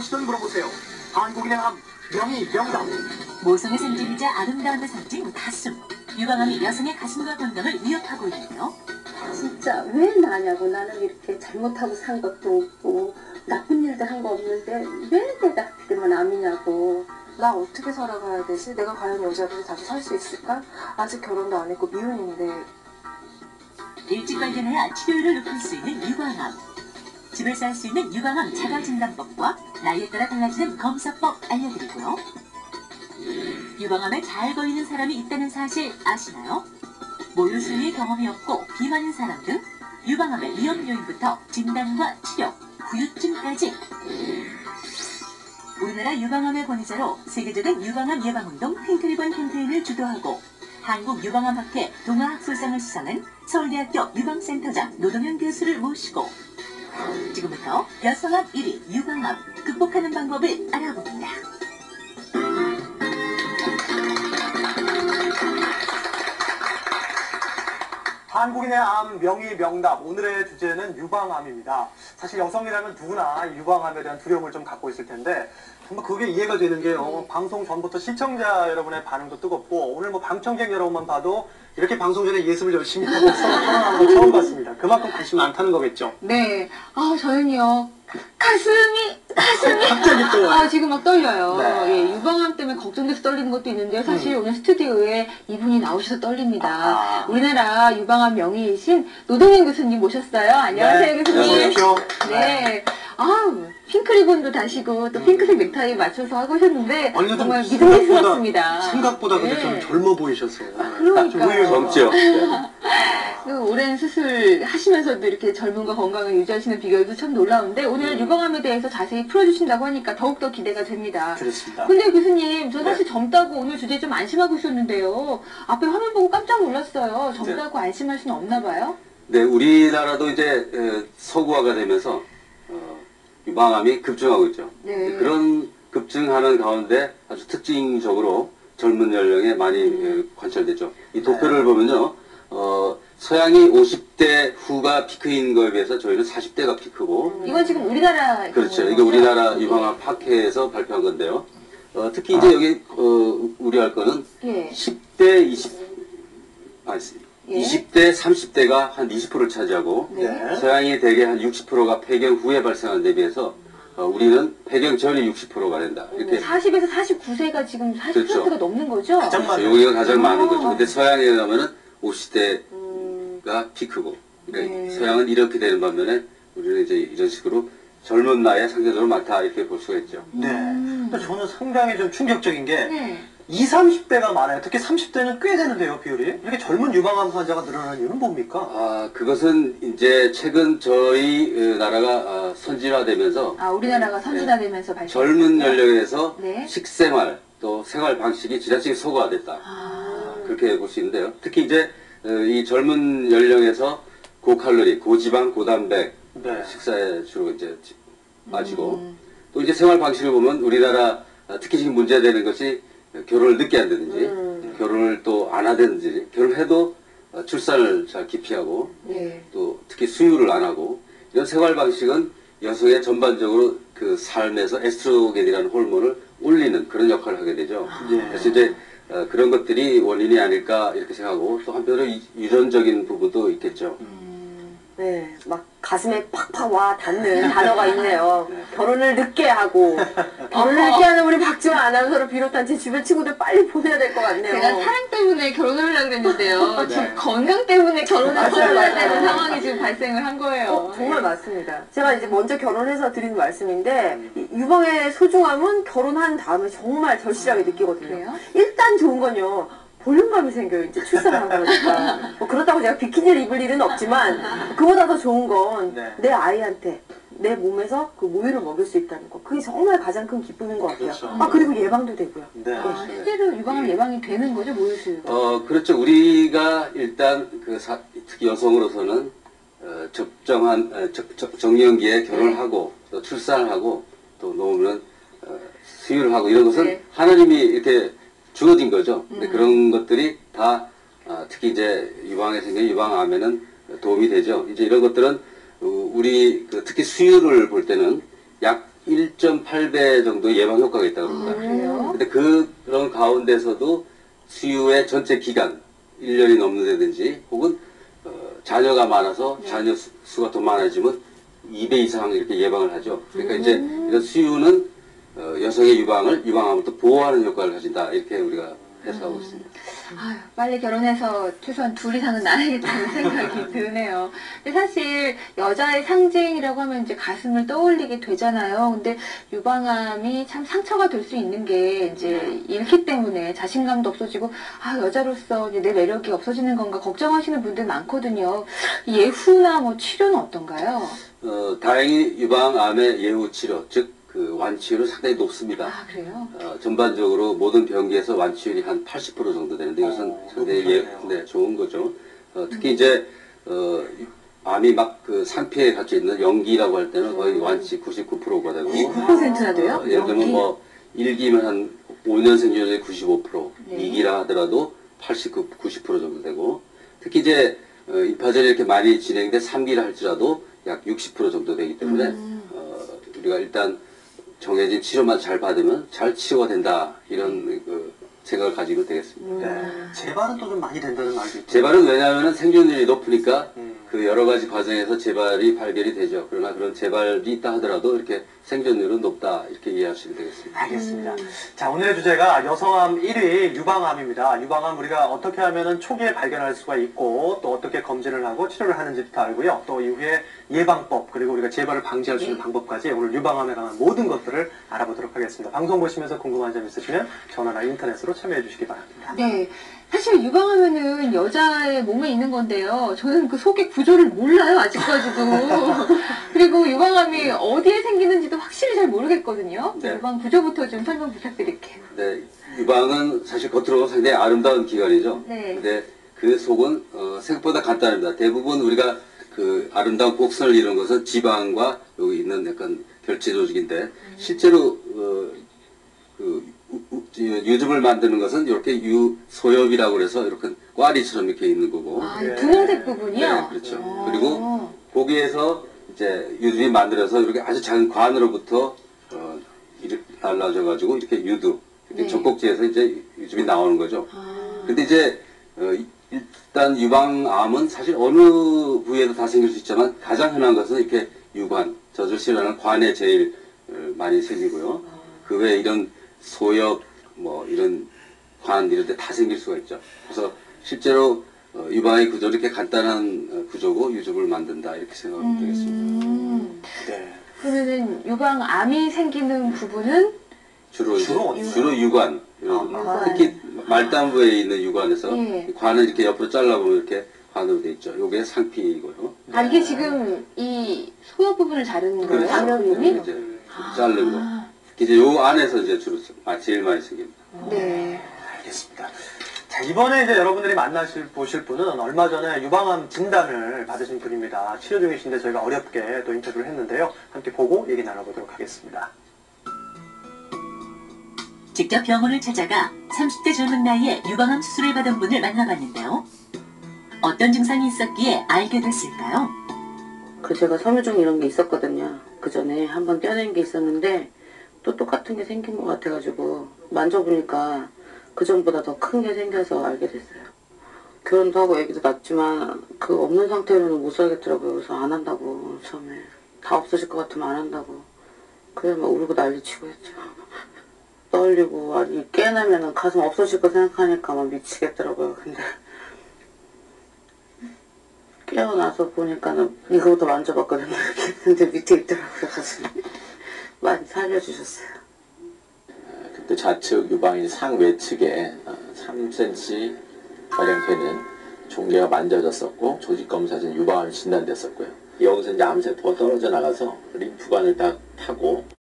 무엇이든 물어보세요. 한국인의 암, 명의 명답. 모성의 상징이자 아름다움의 상징 가슴. 유방암이 여성의 가슴과 건강을 위협하고 있는데요. 진짜 왜 나냐고. 나는 이렇게 잘못하고 산 것도 없고 나쁜 일도 한 거 없는데 왜 내가 하필이면 암이냐고. 나 어떻게 살아가야 되지? 내가 과연 여자로 다시 살 수 있을까? 아직 결혼도 안 했고 미혼인데. 일찍 발견해야 치료율을 높일 수 있는 유방암. 집에서 할 수 있는 유방암 자가진단법과 나이에 따라 달라지는 검사법 알려드리고요. 유방암에 잘 걸리는 사람이 있다는 사실 아시나요? 모유 수유의 경험이 없고 비만인 사람 등 유방암의 위험 요인부터 진단과 치료, 후유증까지. 우리나라 유방암의 권위자로 세계적인 유방암 예방운동 핑크리본 캠페인을 주도하고 한국유방암학회 동아학술상을 수상한 서울대학교 유방센터장 노동현 교수를 모시고 지금부터 여성암 1위 유방암 극복하는 방법을 알아봅니다. 한국인의 암, 명의 명답. 오늘의 주제는 유방암입니다. 사실 여성이라면 누구나 유방암에 대한 두려움을 좀 갖고 있을 텐데 정말 그게 이해가 되는 게요. 방송 전부터 시청자 여러분의 반응도 뜨겁고 오늘 뭐 방청객 여러분만 봐도 이렇게 방송 전에 예습을 열심히 하고 토론하는 거 처음 봤습니다. 그만큼 관심이 많다는 거겠죠? 네. 저는요. 가슴이 갑자기 또 지금 막 떨려요. 네. 예, 유방암 때문에 걱정돼서 떨리는 것도 있는데요. 사실 오늘 스튜디오에 이분이 나오셔서 떨립니다. 우리나라 유방암 명의이신 노동현 교수님 모셨어요. 안녕하세요, 네. 교수님. 안녕하세요. 네. 핑크 리본도 다시고 또 핑크색 넥타이 맞춰서 하고 오셨는데 정말 믿음직스럽습니다. 생각보다 근데 네. 좀 젊어 보이셨어요. 그러니까요. 젊죠. 그 오랜 수술 하시면서도 이렇게 젊음과 건강을 유지하시는 비결도 참 놀라운데 오늘 유방암에 대해서 자세히 풀어주신다고 하니까 더욱더 기대가 됩니다. 그렇습니다. 근데 교수님, 저 사실 젊다고 오늘 주제 좀 안심하고 있었는데요. 앞에 화면 보고 깜짝 놀랐어요. 젊다고 안심할 수는 없나 봐요? 네, 우리나라도 이제 서구화가 되면서 유방암이 급증하고 있죠. 네. 그런 급증하는 가운데 아주 특징적으로 젊은 연령에 많이 관찰되죠. 이 도표를 보면요. 서양이 50대 후가 피크인 거에 비해서 저희는 40대가 피크고. 이건 지금 우리나라. 그렇죠. 이게 우리나라 유방암 학회에서 발표한 건데요. 특히 이제 여기 우려할 거는 예. 10대, 예. 20대, 30대가 한 20%를 차지하고 네. 서양이 대개 한 60%가 폐경 후에 발생한 데 비해서 우리는 폐경 전이 60%가 된다. 이렇게 40에서 49세가 지금 40%가 그렇죠. 넘는 거죠? 가장 많아요. 여기가 가장 많은 거죠. 근데 서양에 가면은 50대가 피크고, 그러니까 네. 서양은 이렇게 되는 반면에 우리는 이제 이런 식으로 젊은 나이에 상대적으로 많다 이렇게 볼 수가 있죠. 네. 근데 저는 상당히 좀 충격적인 게 네. 20, 30대가 많아요. 특히 30대는 꽤 되는데요, 비율이. 이렇게 젊은 유방암 환자가 늘어나는 이유는 뭡니까? 그것은 이제 최근 저희 나라가 선진화되면서 우리나라가 선진화되면서 발생. 젊은 연령에서 네. 식생활 또 생활 방식이 지나치게 서구화됐다. 그렇게 볼 수 있는데요. 특히 이제 이 젊은 연령에서 고칼로리, 고지방, 고단백 네. 식사에 주로 이제 마시고 또 이제 생활 방식을 보면 우리나라 특히 지금 문제되는 것이 결혼을 늦게 한다든지 결혼을 또 안 하든지 결혼해도 출산을 잘 기피하고 네. 또 특히 수유를 안 하고 이런 생활 방식은 여성의 전반적으로 그 삶에서 에스트로겐이라는 호르몬을 올리는 그런 역할을 하게 되죠. 예. 그래서 이제 그런 것들이 원인이 아닐까 이렇게 생각하고 또 한편으로 유전적인 부분도 있겠죠. 네, 막 가슴에 팍팍 와 닿는 단어가 있네요. 결혼을 늦게 하고 결혼을 늦게 하는 우리 박지원 아나운서를 비롯한 제 주변 친구들 빨리 보내야 될 것 같네요. 제가 사랑 때문에 결혼을 하려고 그랬는데요. 네. 지금 건강 때문에 결혼을 해야 되는 상황이 지금 발생을 한 거예요. 정말 맞습니다. 제가 이제 먼저 결혼해서 드리는 말씀인데 이 유방의 소중함은 결혼한 다음에 정말 절실하게 느끼거든요. 그래요? 일단 좋은 건요. 볼륨감이 생겨요. 이제 출산을 한 거니까. 뭐 그렇다고 제가 비키니를 입을 일은 없지만 그보다 더 좋은 건 내 네. 아이한테 내 몸에서 그 모유를 먹일 수 있다는 거. 그게 정말 가장 큰 기쁨인 것 같아요. 그렇죠. 그리고 예방도 되고요. 네. 실제로 유방암 예방이 되는 거죠, 모유수유가? 그렇죠. 우리가 일단 특히 여성으로서는 적정한 정년기에 결혼을 하고 또 출산을 하고 또 놓으면 수유를 하고 이런 것은 네. 하나님이 이렇게 주어진 거죠. 근데 그런 것들이 다 특히 이제 유방에 생긴 유방암에는 도움이 되죠. 이제 이런 것들은 우리 특히 수유를 볼 때는 약 1.8배 정도 예방 효과가 있다고 합니다. 그래요? 근데 그런 가운데서도 수유의 전체 기간, 1년이 넘는다든지 혹은 자녀가 많아서 자녀 수가 더 많아지면 2배 이상 이렇게 예방을 하죠. 그러니까 이제 이런 수유는 여성의 유방암부터 보호하는 효과를 가진다. 이렇게 우리가 해석하고 있습니다. 아유, 빨리 결혼해서 최소한 둘 이상은 낳아야겠다는 생각이 드네요. 근데 사실 여자의 상징이라고 하면 이제 가슴을 떠올리게 되잖아요. 근데 유방암이 참 상처가 될 수 있는 게 이제 잃기 때문에 자신감도 없어지고 아 여자로서 이제 내 매력이 없어지는 건가 걱정하시는 분들 많거든요. 예후나 뭐 치료는 어떤가요? 다행히 유방암의 예후 치료, 즉 그 완치율은 상당히 높습니다. 아 그래요? 전반적으로 모든 병기에서 완치율이 한 80% 정도 되는데 이것은 상당히 좋은 거죠. 특히 이제 암이 막 그 상피에 갇혀 있는 연기라고 할 때는 거의 완치 99%가 되고 9%나 돼요? 예를 들면 뭐 1기면 한 5년 생존율이 95%, 네. 2기라 하더라도 89, 90% 정도 되고 특히 이제 임파전이 이렇게 많이 진행돼 3기를 할지라도 약 60% 정도 되기 때문에 우리가 일단 정해진 치료만 잘 받으면 잘 치료가 된다 이런 그 생각을 가지고 되겠습니다. 네. 재발은 또 좀 많이 된다는 말도 있고. 재발은 왜냐하면 생존율이 높으니까 그 여러 가지 과정에서 재발이 발견이 되죠. 그러나 그런 재발이 있다 하더라도 이렇게 생존율은 높다 이렇게 이해하시면 되겠습니다. 알겠습니다. 자, 오늘의 주제가 여성암 1위 유방암입니다. 유방암 우리가 어떻게 하면은 초기에 발견할 수가 있고 또 어떻게 검진을 하고 치료를 하는지부터 알고요. 또 이후에 예방법 그리고 우리가 재발을 방지할 수 있는 방법까지 오늘 유방암에 관한 모든 것들을 알아보도록 하겠습니다. 방송 보시면서 궁금한 점 있으시면 전화나 인터넷으로 참여해 주시기 바랍니다. 네. 사실 유방하면은 여자의 몸에 있는 건데요. 저는 그 속의 구조를 몰라요, 아직까지도. 그리고 유방암이 어디에 생기는지도 확실히 잘 모르겠거든요. 네. 유방 구조부터 좀 설명 부탁드릴게요. 네, 유방은 사실 겉으로 상당히 아름다운 기관이죠. 네. 근데 그 속은 생각보다 간단합니다. 대부분 우리가 그 아름다운 곡선을 이룬 것은 지방과 여기 있는 약간 결제 조직인데 실제로 유즙을 만드는 것은 이렇게 유소엽이라고 그래서 이렇게 꽈리처럼 이렇게 있는 거고. 아, 이 분홍색 부분이요? 네, 그렇죠. 그리고 거기에서 이제 유즙이 만들어서 이렇게 아주 작은 관으로부터 이렇게 달라져가지고 이렇게 유두, 이렇게 네. 젖꼭지에서 이제 유즙이 나오는 거죠. 아. 근데 이제 일단 유방암은 사실 어느 부위에도 다 생길 수 있지만 가장 흔한 것은 이렇게 유관, 젖을 실어하는 관에 제일 많이 생기고요. 그 외에 이런 소엽, 뭐 이런 관 이런 데 다 생길 수가 있죠. 그래서 실제로 유방의 구조 이렇게 간단한 구조고 유즙을 만든다 이렇게 생각하면 되겠습니다. 네. 그러면은 유방암이 생기는 부분은 주로 주로 유관, 특히 말단부에 있는 유관에서 예. 관을 이렇게 옆으로 잘라보면 이렇게 관으로 돼 있죠. 요게 상피이고요. 아 이게 지금 이 소엽 부분을 자르는 거예요? 그렇죠. 암염이? 이제 자른 거. 이제 요 안에서 이제 주로 제일 많이 생깁니다. 네. 알겠습니다. 자, 이번에 이제 여러분들이 보실 분은 얼마 전에 유방암 진단을 받으신 분입니다. 치료 중이신데 저희가 어렵게 또 인터뷰를 했는데요. 함께 보고 얘기 나눠보도록 하겠습니다. 직접 병원을 찾아가 30대 젊은 나이에 유방암 수술을 받은 분을 만나봤는데요. 어떤 증상이 있었기에 알게 됐을까요? 제가 섬유종 이런 게 있었거든요. 그 전에 한번 떼어낸 게 있었는데 또 똑같은 게 생긴 것 같아가지고 만져보니까 그 전보다 더 큰 게 생겨서 알게 됐어요. 결혼도 하고 애기도 낳았지만 그 없는 상태로는 못 살겠더라고요. 그래서 안 한다고 처음에 다 없어질 것 같으면 안 한다고 그래 막 울고 난리치고 했죠. 떨리고 아니 깨어나면은 가슴 없어질 거 생각하니까 막 미치겠더라고요. 근데 깨어나서 보니까는 이거부터 만져봤거든요. 근데 밑에 있더라고요. 가슴이 많이 살려주셨어요. 그때 좌측 유방인 상외측에 3cm 가량 되는 종괴가 만져졌었고 조직 검사에서 유방암이 진단됐었고요. 여기서 이제 암세포가 떨어져 나가서 림프관을 다 타고